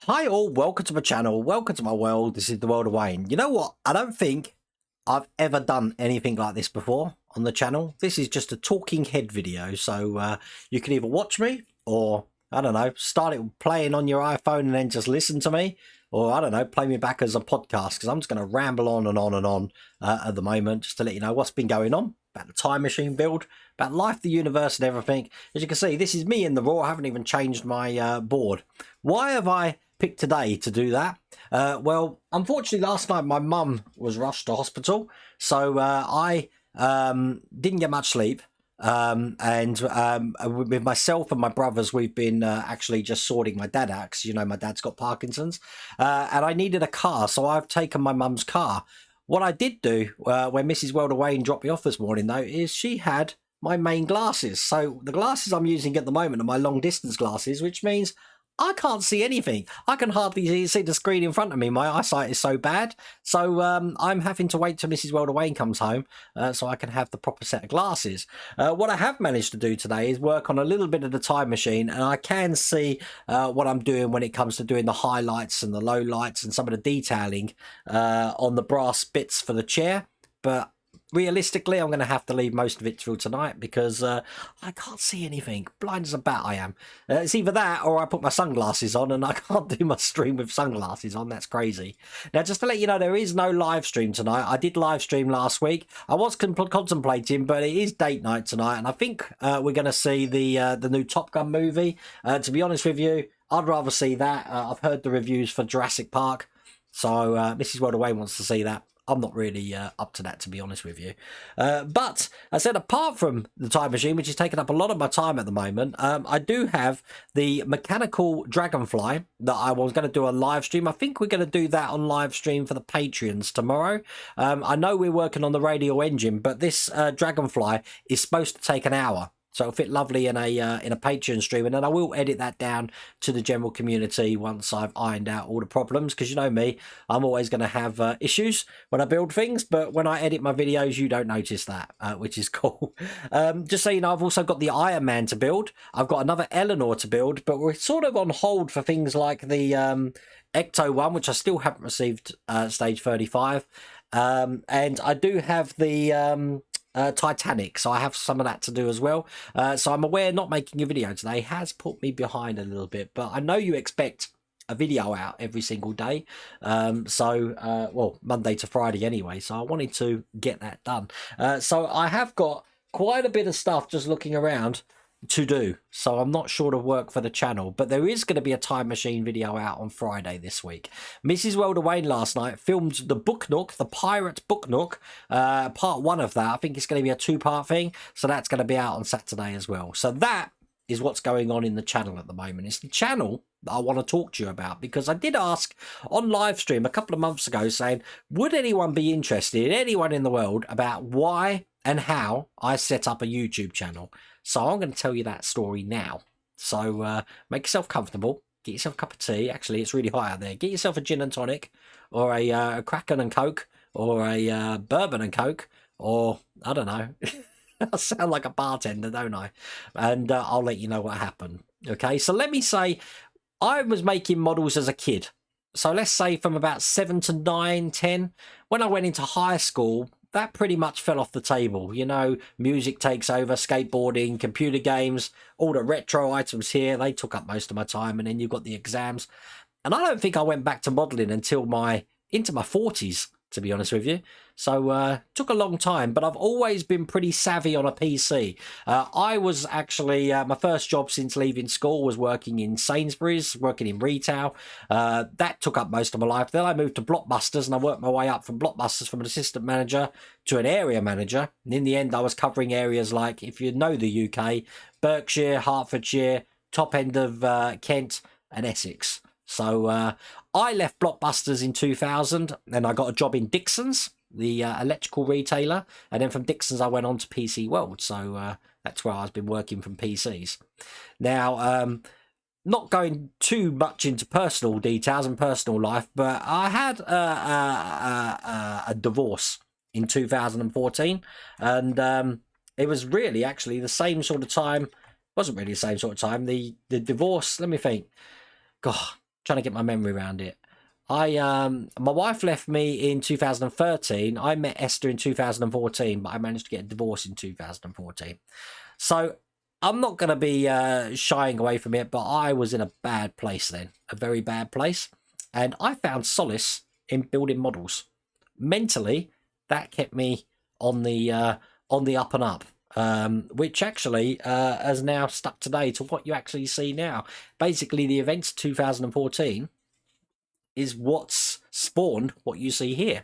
Hi all, welcome to my channel, welcome to my world. This is the world of Wayne. You know what? I don't think I've ever done anything like this before on the channel. This is just a talking head video, so you can either watch me or, I don't know, start it playing on your iPhone and then just listen to me, or I don't know, play me back as a podcast, because I'm just going to ramble on and on and on at the moment, just to let you know what's been going on about the time machine build, about life, the universe and everything. As you can see, this is me in the raw. I haven't even changed my board. Why have I picked today to do that? Well, unfortunately last night my mum was rushed to hospital, so I didn't get much sleep, and with myself and my brothers, we've been actually just sorting my dad out, because you know my dad's got Parkinson's, and I needed a car, so I've taken my mum's car. What I did do when Mrs. World of Wayne dropped me off this morning, though, is she had my main glasses. So the glasses I'm using at the moment are my long distance glasses, which means I can't see anything. I can hardly see the screen in front of me. My eyesight is so bad. So I'm having to wait till Mrs. World of Wayne comes home so I can have the proper set of glasses. What I have managed to do today is work on a little bit of the time machine, and I can see what I'm doing when it comes to doing the highlights and the low lights and some of the detailing on the brass bits for the chair. But realistically, I'm going to have to leave most of it till tonight, because I can't see anything. Blind as a bat I am. It's either that or I put my sunglasses on, and I can't do my stream with sunglasses on. That's crazy. Now, just to let you know, there is no live stream tonight. I did live stream last week. I was contemplating, but it is date night tonight, and I think we're going to see the new Top Gun movie. To be honest with you, I'd rather see that. I've heard the reviews for Jurassic Park, so Mrs. World of Wayne wants to see that. I'm not really up to that, to be honest with you. But I said, apart from the time machine, which is taking up a lot of my time at the moment, I do have the mechanical dragonfly that I was going to do a live stream. I think we're going to do that on live stream for the Patreons tomorrow. I know we're working on the radial engine, but this dragonfly is supposed to take an hour. So it'll fit lovely in a Patreon stream, and then I will edit that down to the general community once I've ironed out all the problems, because you know me, I'm always going to have issues when I build things, but when I edit my videos, you don't notice that, which is cool. Just so you know, I've also got the Iron Man to build. I've got another Eleanor to build, but we're sort of on hold for things like the Ecto one, which I still haven't received stage 35, and I do have the Titanic, so I have some of that to do as well. So I'm aware not making a video today has put me behind a little bit, but I know you expect a video out every single day, well, Monday to Friday anyway, so I wanted to get that done. So I have got quite a bit of stuff just looking around to do, so I'm not short of work for the channel, but there is going to be a time machine video out on Friday this week. Mrs. World of Wayne last night filmed the Book Nook, the Pirate Book Nook, part one of that. I think it's going to be a two-part thing, so that's going to be out on Saturday as well. So that is what's going on in the channel at the moment. It's the channel that I want to talk to you about, because I did ask on live stream a couple of months ago saying, would anyone be interested, anyone in the world, about why and how I set up a YouTube channel? So I'm going to tell you that story now. So make yourself comfortable, get yourself a cup of tea. Actually, it's really hot out there. Get yourself a gin and tonic, or a Kraken and Coke, or a bourbon and Coke, or I don't know. I sound like a bartender, don't I? And I'll let you know what happened. Okay, so let me say, I was making models as a kid. So let's say from about 7 to 9, 10. When I went into high school, that pretty much fell off the table. You know, music takes over, skateboarding, computer games, all the retro items here, they took up most of my time. And then you've got the exams. And I don't think I went back to modelling until into my 40s, to be honest with you. So took a long time, but I've always been pretty savvy on a PC. I was actually, my first job since leaving school was working in Sainsbury's, working in retail. That took up most of my life. Then I moved to Blockbusters, and I worked my way up from Blockbusters from an assistant manager to an area manager. And in the end, I was covering areas like, if you know the UK, Berkshire, Hertfordshire, top end of Kent and Essex. So I left Blockbusters in 2000, and I got a job in Dixon's, the electrical retailer, and then from Dixon's I went on to PC World. So that's where I've been working from PCs. Now, not going too much into personal details and personal life, but I had a divorce in 2014, and it was really actually the same sort of time. Wasn't really the same sort of time. The divorce, let me think. God, trying to get my memory around it. My wife left me in 2013. I met Esther in 2014, but I managed to get a divorce in 2014. So I'm not going to be shying away from it, but I was in a bad place then, a very bad place. And I found solace in building models. Mentally, that kept me on the up and up, which actually has now stuck today to what you actually see now. Basically, the events 2014 is what's spawned what you see here.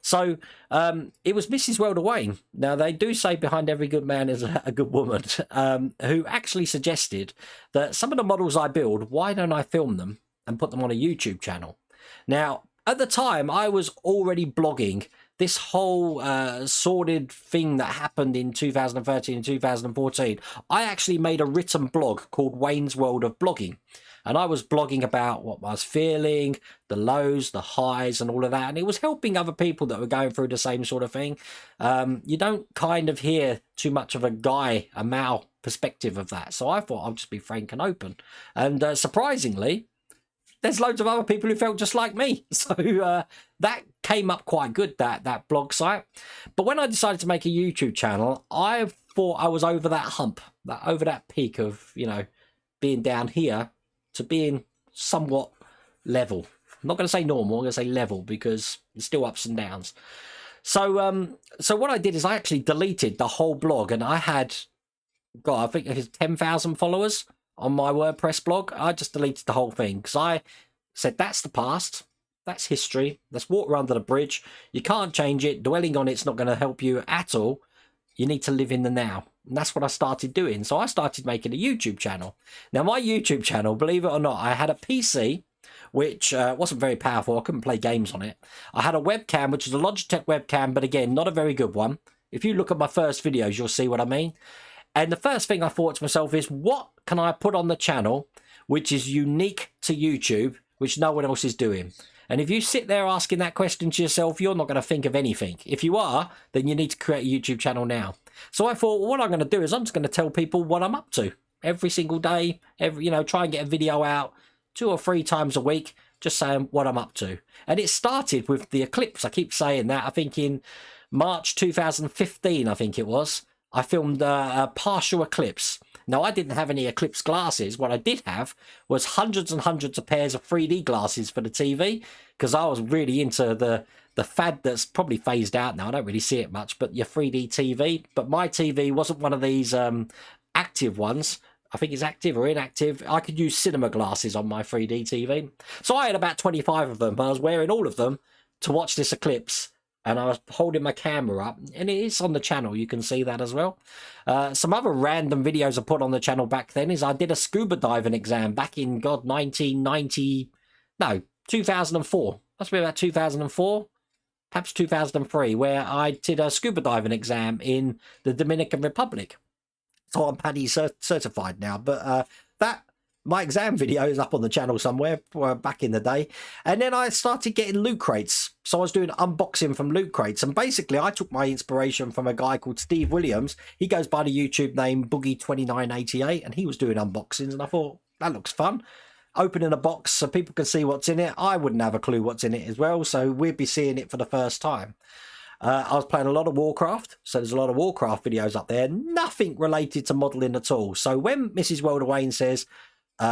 So it was Mrs. Welder Wayne. Now, they do say behind every good man is a good woman, who actually suggested that some of the models I build, why don't I film them and put them on a YouTube channel? Now, at the time, I was already blogging this whole sordid thing that happened in 2013 and 2014. I actually made a written blog called Wayne's World of Blogging. And I was blogging about what I was feeling, the lows, the highs, and all of that. And it was helping other people that were going through the same sort of thing. You don't kind of hear too much of a male perspective of that. So I thought I'll just be frank and open. And surprisingly, there's loads of other people who felt just like me. So that came up quite good, that blog site. But when I decided to make a YouTube channel, I thought I was over that hump, over that peak of, being down here to being somewhat level. I'm not going to say normal, I'm going to say level, because it's still ups and downs. So so what I did is I actually deleted the whole blog, and I had, I think it was 10,000 followers on my WordPress blog. I just deleted the whole thing because I said that's the past, that's history, that's water under the bridge. You can't change it. Dwelling on it's not going to help you at all. You need to live in the now. And that's what I started doing. So I started making a YouTube channel. Now, my YouTube channel, believe it or not, I had a PC, which wasn't very powerful. I couldn't play games on it. I had a webcam, which is a Logitech webcam, but again, not a very good one. If you look at my first videos, you'll see what I mean. And the first thing I thought to myself is, what can I put on the channel which is unique to YouTube, which no one else is doing? And if you sit there asking that question to yourself, you're not going to think of anything. If you are, then you need to create a YouTube channel now. So I thought, well, what I'm going to do is I'm just going to tell people what I'm up to every single day. Try and get a video out 2 or 3 times a week, just saying what I'm up to. And it started with the eclipse. I keep saying that. I think in March 2015, I think it was, I filmed a partial eclipse. Now, I didn't have any eclipse glasses. What I did have was hundreds and hundreds of pairs of 3D glasses for the TV, because I was really into the fad that's probably phased out now. I don't really see it much, but your 3D TV. But my TV wasn't one of these active ones. I think it's active or inactive. I could use cinema glasses on my 3D TV. So I had about 25 of them, but I was wearing all of them to watch this eclipse. And I was holding my camera up, and it is on the channel. You can see that as well. Some other random videos I put on the channel back then is I did a scuba diving exam back in, 2004. Must be about 2004, perhaps 2003, where I did a scuba diving exam in the Dominican Republic. So I'm PADI certified now, but my exam video is up on the channel somewhere back in the day. And then I started getting loot crates. So I was doing unboxing from loot crates. And basically, I took my inspiration from a guy called Steve Williams. He goes by the YouTube name Boogie2988. And he was doing unboxings. And I thought, that looks fun. Opening a box so people can see what's in it. I wouldn't have a clue what's in it as well. So we'd be seeing it for the first time. I was playing a lot of Warcraft, so there's a lot of Warcraft videos up there. Nothing related to modelling at all. So when Mrs. Welder Wayne says,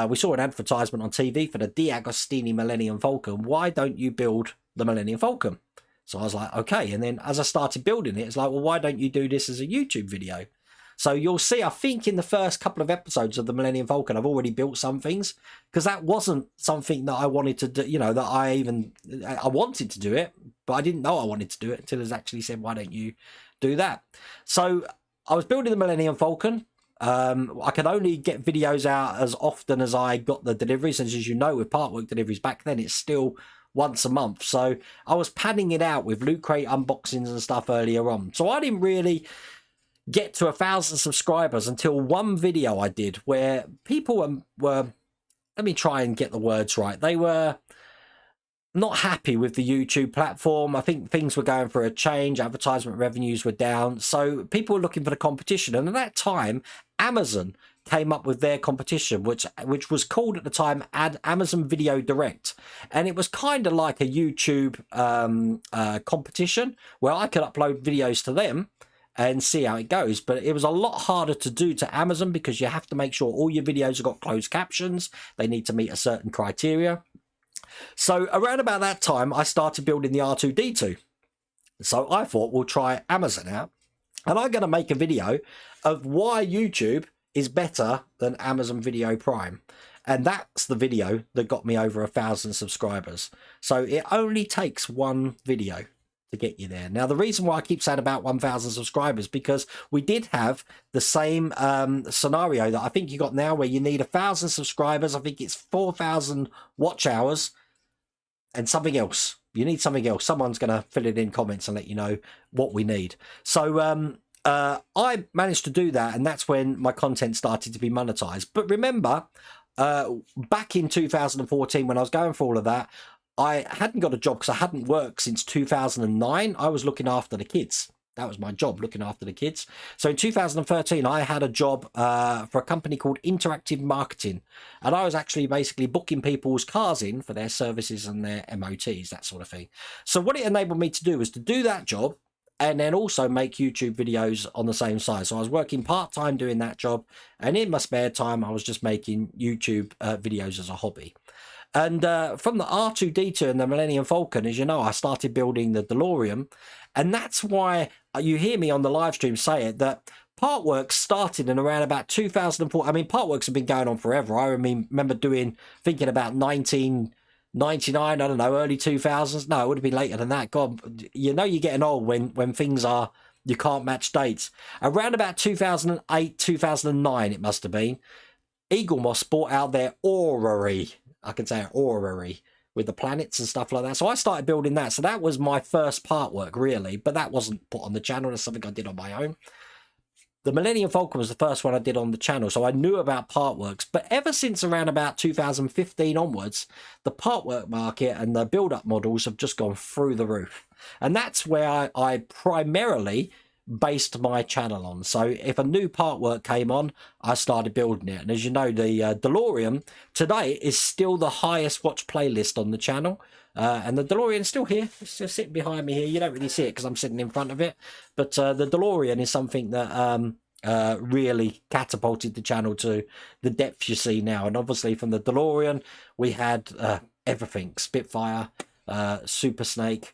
we saw an advertisement on TV for the D'Agostini Millennium Falcon, why don't you build the Millennium Falcon? So I was like, okay. And then as I started building it, it's like, well, why don't you do this as a YouTube video? So you'll see, I think in the first couple of episodes of the Millennium Falcon, I've already built some things, because that wasn't something that I wanted to do, that I wanted to do it, but I didn't know I wanted to do it until it was actually said, why don't you do that? So I was building the Millennium Falcon. I could only get videos out as often as I got the deliveries. And as you know, with part work deliveries back then, it's still once a month. So I was padding it out with loot crate unboxings and stuff earlier on. So I didn't really get to 1,000 subscribers until one video I did where people were, let me try and get the words right. They were not happy with the YouTube platform. I think things were going for a change. Advertisement revenues were down. So people were looking for the competition. And at that time, Amazon came up with their competition, which was called at the time Amazon Video Direct, and it was kind of like a YouTube competition where I could upload videos to them and see how it goes. But it was a lot harder to do to Amazon because you have to make sure all your videos have got closed captions. They need to meet a certain criteria. So around about that time, I started building the R2-D2. So I thought we'll try Amazon out, and I'm going to make a video of why YouTube is better than Amazon Video Prime. And that's the video that got me over 1,000 subscribers. So it only takes one video to get you there. Now, the reason why I keep saying about 1,000 subscribers, because we did have the same scenario that I think you got now, where you need 1,000 subscribers. I think it's 4,000 watch hours and something else. You need something else. Someone's going to fill it in comments and let you know what we need. So I managed to do that, and that's when my content started to be monetized. But remember, back in 2014, when I was going for all of that, I hadn't got a job because I hadn't worked since 2009. I was looking after the kids. That was my job, looking after the kids. So in 2013, I had a job for a company called Interactive Marketing. And I was actually basically booking people's cars in for their services and their MOTs, that sort of thing. So what it enabled me to do was to do that job and then also make YouTube videos on the same side. So I was working part-time doing that job. And in my spare time, I was just making YouTube videos as a hobby. And from the R2-D2 and the Millennium Falcon, as you know, I started building the DeLorean. And that's why you hear me on the live stream say it, that part work started in around about 2004. I mean, part works have been going on forever. I remember thinking about 1999, I don't know, early 2000s. No, it would have been later than that. God, you know you're getting old when things are, you can't match dates. Around about 2008, 2009, it must have been, Eagle Moss bought out their orrery. I can say orrery with the planets and stuff like that. So I started building that. So that was my first part work, really. But that wasn't put on the channel. That's something I did on my own. The Millennium Falcon was the first one I did on the channel. So I knew about part works. But ever since around about 2015 onwards, the part work market and the build-up models have just gone through the roof. And that's where I primarily based my channel on. So if a new part work came on, I started building it. And as you know, the DeLorean today is still the highest watch playlist on the channel. And the DeLorean is still here. It's just sitting behind me here. You don't really see it because I'm sitting in front of it. But the DeLorean is something that really catapulted the channel to the depth you see now. And obviously from the DeLorean, we had everything. Spitfire, Super Snake,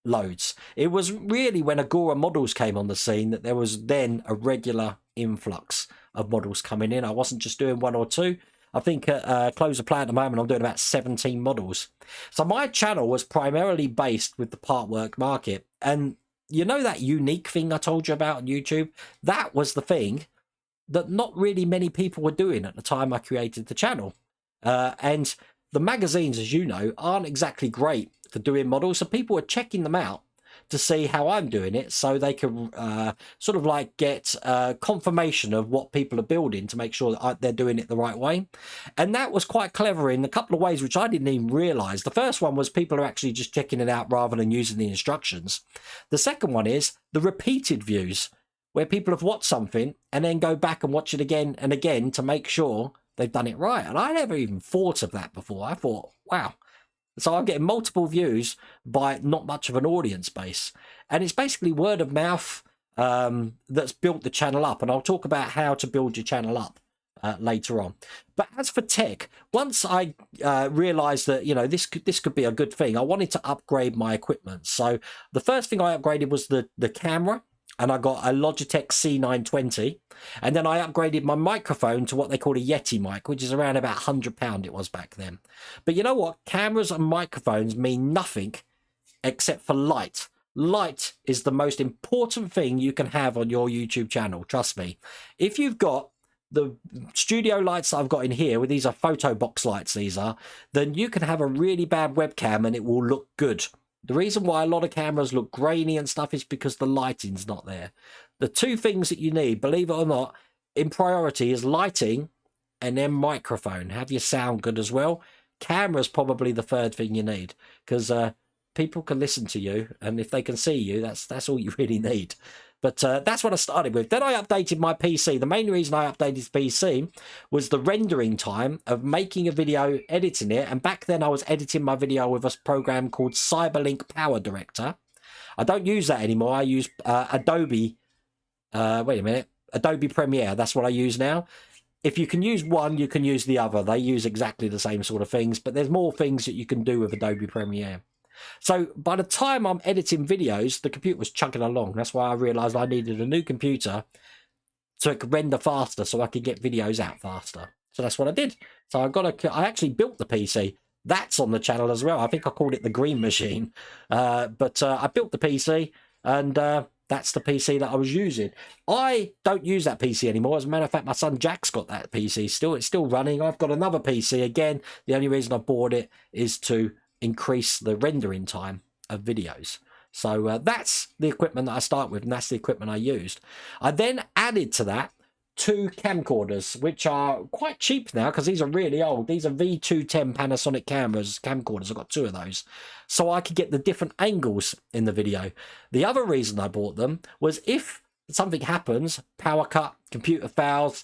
loads. It was really when Agora models came on the scene that there was then a regular influx of models coming in. I wasn't just doing one or two. I think at close of play at the moment, I'm doing about 17 models. So my channel was primarily based with the part work market. And you know that unique thing I told you about on YouTube? That was the thing that not really many people were doing at the time I created the channel. And the magazines, as you know, aren't exactly great for doing models. So people were checking them out to see how I'm doing it, so they can sort of like get confirmation of what people are building to make sure that they're doing it the right way. And that was quite clever in a couple of ways, which I didn't even realize. The first one was people are actually just checking it out rather than using the instructions. The second one is the repeated views, where people have watched something and then go back and watch it again and again to make sure they've done it right. And I never even thought of that before. I thought, wow. So I'm getting multiple views by not much of an audience base. And it's basically word of mouth that's built the channel up. And I'll talk about how to build your channel up later on. But as for tech, once I realized that, you know, this could be a good thing, I wanted to upgrade my equipment. So the first thing I upgraded was the camera. And I got a Logitech C920. And then I upgraded my microphone to what they call a Yeti mic, which is around about £100 it was back then. But you know what? Cameras and microphones mean nothing except for light. Light is the most important thing you can have on your YouTube channel. Trust me. If you've got the studio lights that I've got in here, with these are photo box lights, these are, then you can have a really bad webcam and it will look good. The reason why a lot of cameras look grainy and stuff is because the lighting's not there. The two things that you need, believe it or not, in priority is lighting and then microphone. Have your sound good as well. Camera's probably the third thing you need, because people can listen to you, and if they can see you, that's all you really need. But that's what I started with. Then I updated my PC. The main reason I updated the PC was the rendering time of making a video, editing it. And back then I was editing my video with a program called Cyberlink Power Director. I don't use that anymore. I use Adobe. Wait a minute. Adobe Premiere. That's what I use now. If you can use one, you can use the other. They use exactly the same sort of things, but there's more things that you can do with Adobe Premiere. So by the time I'm editing videos, the computer was chugging along. That's why I realized I needed a new computer so it could render faster, so I could get videos out faster. So that's what I did. So I actually built the PC. That's on the channel as well. I think I called it the Green Machine. But I built the PC, and that's the PC that I was using. I don't use that PC anymore. As a matter of fact, my son Jack's got that PC still. It's still running. I've got another PC. Again, the only reason I bought it is to increase the rendering time of videos. So that's the equipment that I start with, and that's the equipment I used. I then added to that 2 camcorders, which are quite cheap now because these are really old. These are V210 Panasonic camcorders. I've got 2 of those, so I could get the different angles in the video. The other reason I bought them was if something happens, power cut, computer fails,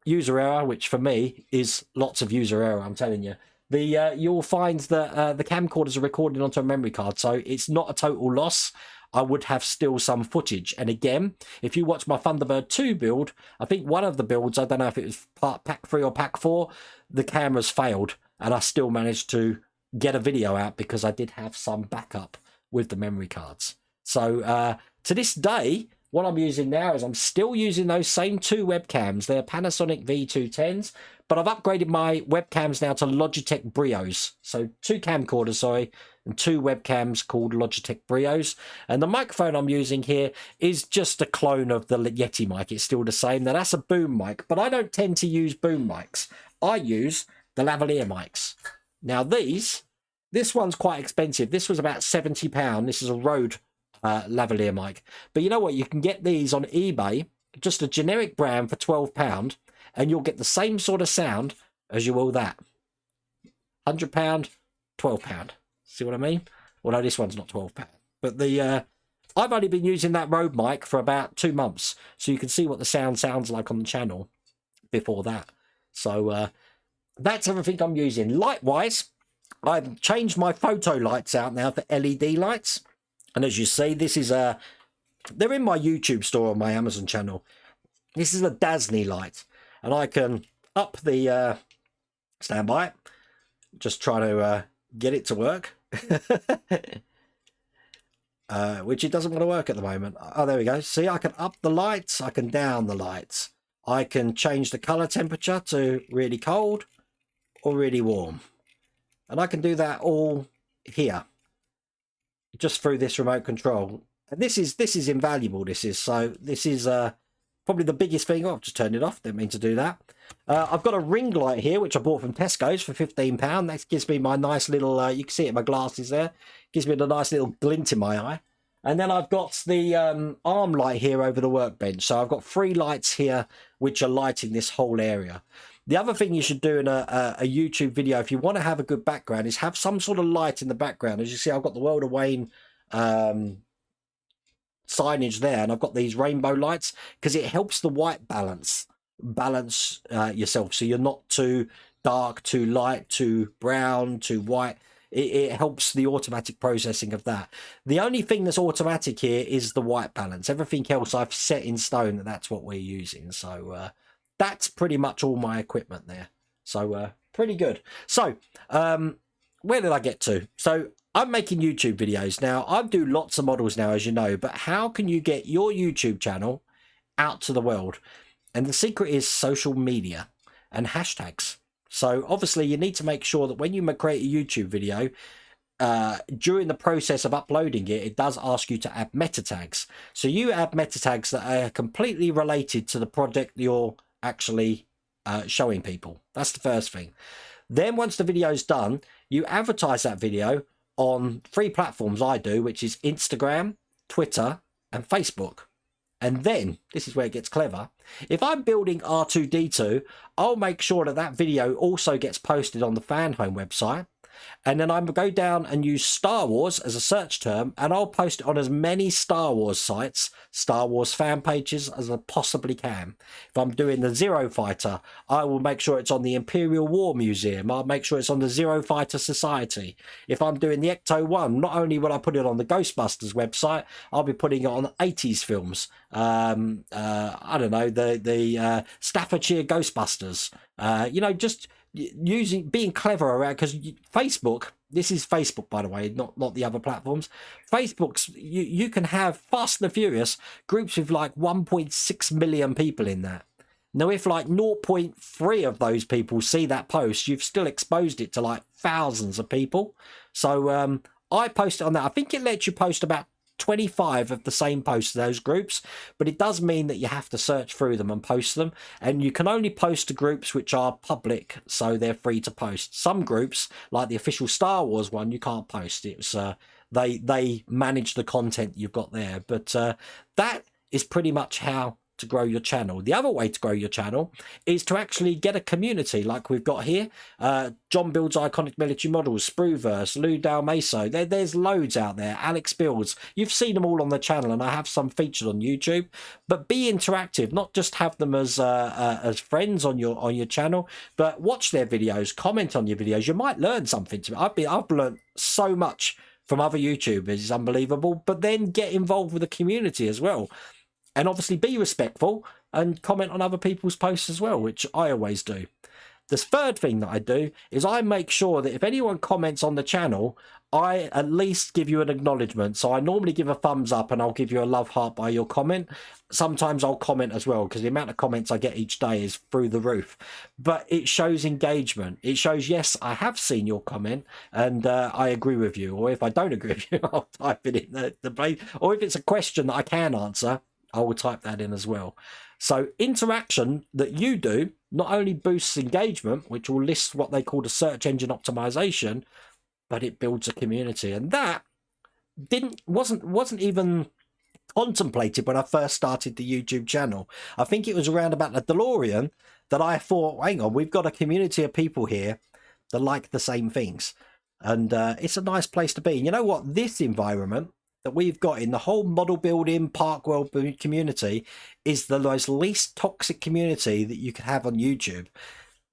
user error, which for me is lots of user error, I'm telling you. You'll find that the camcorders are recorded onto a memory card, so it's not a total loss. I would have still some footage. And again, if you watch my Thunderbird 2 build, I think one of the builds, I don't know if it was pack 3 or pack 4, the cameras failed, and I still managed to get a video out because I did have some backup with the memory cards. So to this day, what I'm using now is I'm still using those same 2 webcams. They're Panasonic V210s, but I've upgraded my webcams now to Logitech Brios. So 2 camcorders, sorry, and 2 webcams called Logitech Brios. And the microphone I'm using here is just a clone of the Yeti mic. It's still the same. Now that's a boom mic, but I don't tend to use boom mics. I use the lavalier mics. Now this one's quite expensive. This was about £70. This is a Rode lavalier mic. But you know what? You can get these on eBay, just a generic brand, for £12, and you'll get the same sort of sound as you will that. £100, £12. See what I mean? Although this one's not £12. But I've only been using that Rode mic for about 2 months, so you can see what the sound sounds like on the channel before that. So that's everything I'm using. Light-wise, I've changed my photo lights out now for LED lights. And as you see, this is they're in my YouTube store on my Amazon channel. This is a Dasney light, and I can up the stand by, just try to get it to work, which it doesn't want to work at the moment. Oh, there we go. See, I can up the lights, I can down the lights, I can change the color temperature to really cold or really warm, and I can do that all here, just through this remote control. And this is invaluable. This is probably the biggest thing. Oh, I've just turned it off, didn't mean to do that. I've got a ring light here which I bought from Tesco's for £15. That gives me my nice little you can see it in my glasses there, gives me the nice little glint in my eye. And then I've got the arm light here over the workbench. So I've got 3 lights here which are lighting this whole area. The other thing you should do in a YouTube video, if you want to have a good background, is have some sort of light in the background. As you see, I've got the World of Wayne signage there, and I've got these rainbow lights because it helps the white balance yourself, so you're not too dark, too light, too brown, too white. It helps the automatic processing of that. The only thing that's automatic here is the white balance. Everything else I've set in stone that that's what we're using. So that's pretty much all my equipment there. So pretty good. So where did I get to? So I'm making YouTube videos now. I do lots of models now, as you know, but how can you get your YouTube channel out to the world? And the secret is social media and hashtags. So obviously you need to make sure that when you create a YouTube video, during the process of uploading it, it does ask you to add meta tags. So you add meta tags that are completely related to the project you're actually showing people. That's the first thing. Then once the video is done, you advertise that video on 3 platforms I do, which is Instagram, Twitter, and Facebook. And then, this is where it gets clever, if I'm building R2-D2, I'll make sure that that video also gets posted on the fan home website, and then I go down and use Star Wars as a search term, and I'll post it on as many Star Wars sites, Star Wars fan pages, as I possibly can. If I'm doing the Zero Fighter, I will make sure it's on the Imperial War Museum. I'll make sure it's on the Zero Fighter Society. If I'm doing the Ecto 1, not only will I put it on the Ghostbusters website, I'll be putting it on 80s films. I don't know, the Staffordshire Ghostbusters. You know, just being clever around, because Facebook, this is Facebook, by the way, not the other platforms. Facebook's, you can have Fast and the Furious groups with like 1.6 million people in that. Now, if like 0.3 of those people see that post, you've still exposed it to like thousands of people. So I post it on that. I think it lets you post about 25 of the same posts to those groups, but it does mean that you have to search through them and post them, and you can only post to groups which are public, so they're free to post. Some groups, like the official Star Wars one, you can't post. It's they manage the content you've got there, but that is pretty much how to grow your channel. The other way to grow your channel is to actually get a community like we've got here. John Builds Iconic Military Models, Sprueverse, Lou Dalmaso. There's loads out there. Alex Builds. You've seen them all on the channel, and I have some featured on YouTube. But be interactive, not just have them as friends on your channel, but watch their videos, comment on your videos. You might learn something. I've learned so much from other YouTubers. It's unbelievable. But then get involved with the community as well. And obviously be respectful and comment on other people's posts as well, which I always do. The third thing that I do is I make sure that if anyone comments on the channel, I at least give you an acknowledgement. So I normally give a thumbs up, and I'll give you a love heart by your comment. Sometimes I'll comment as well, because the amount of comments I get each day is through the roof. But it shows engagement. It shows, yes, I have seen your comment and I agree with you. Or if I don't agree with you, I'll type it in the place. Or if it's a question that I can answer, I will type that in as well. So interaction that you do not only boosts engagement, which will list what they call the search engine optimization, but it builds a community. And that wasn't even contemplated when I first started the YouTube channel. I think it was around about the DeLorean that I thought, hang on, we've got a community of people here that like the same things. And it's a nice place to be. And you know what? This environment that we've got in the whole model building park world community is the most least toxic community that you can have on YouTube.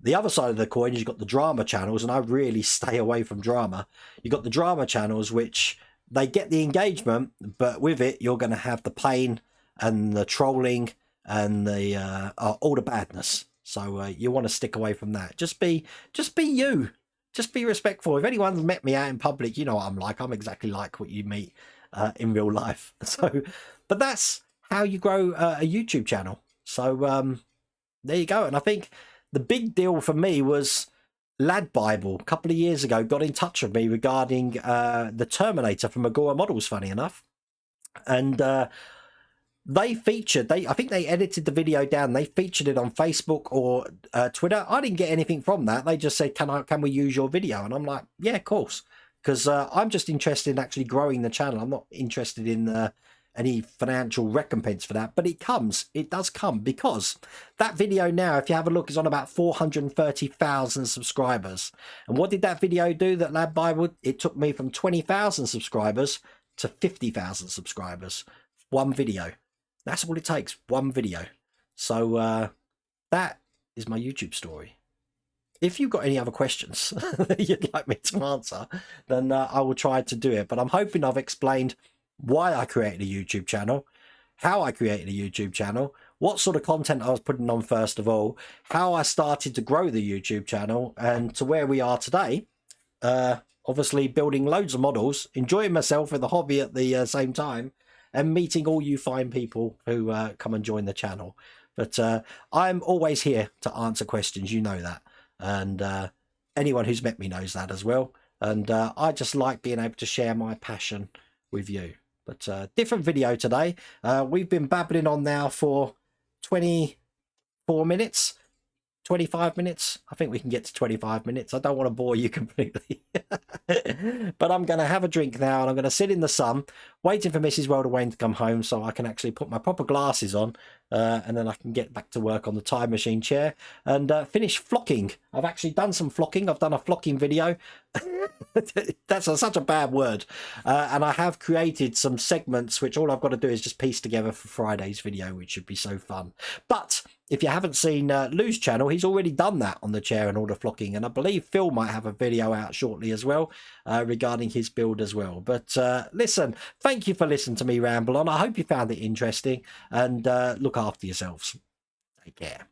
The other side of the coin is you've got the drama channels, and I really stay away from drama. You've got the drama channels, which they get the engagement, but with it you're going to have the pain and the trolling and the all the badness. So you want to stick away from that. Just be you. Just be respectful. If anyone's met me out in public, you know what I'm like. I'm exactly like what you meet in real life. So, but that's how you grow a YouTube channel. So there you go. And I think the big deal for me was Lad Bible a couple of years ago got in touch with me regarding the Terminator from Agora Models, funny enough. And they featured, I think they edited the video down. They featured it on Facebook or Twitter. I didn't get anything from that. They just said, can we use your video? And I'm like, yeah, of course. Because I'm just interested in actually growing the channel. I'm not interested in any financial recompense for that. But it does come, because that video now, if you have a look, is on about 430,000 subscribers. And what did that video do, that Lad Bible? It took me from 20,000 subscribers to 50,000 subscribers. One video. That's all it takes, one video. So that is my YouTube story. If you've got any other questions that you'd like me to answer, then I will try to do it. But I'm hoping I've explained why I created a YouTube channel, how I created a YouTube channel, what sort of content I was putting on first of all, how I started to grow the YouTube channel, and to where we are today. Obviously building loads of models, enjoying myself with the hobby at the same time, and meeting all you fine people who come and join the channel. But I'm always here to answer questions, you know that. And anyone who's met me knows that as well. And I just like being able to share my passion with you. But different video today. We've been babbling on now for 24 minutes, 25 minutes. I think we can get to 25 minutes. I don't want to bore you completely. But I'm going to have a drink now, and I'm going to sit in the sun waiting for Mrs. World of Wayne to come home so I can actually put my proper glasses on, and then I can get back to work on the time machine chair and finish flocking. I've actually done some flocking. I've done a flocking video. That's such a bad word. And I have created some segments which all I've got to do is just piece together for Friday's video, which should be so fun. But if you haven't seen Lou's channel, he's already done that on the chair and all the flocking. And I believe Phil might have a video out shortly as well regarding his build as well. But listen, thank you for listening to me ramble on. I hope you found it interesting, and look after yourselves. Take care.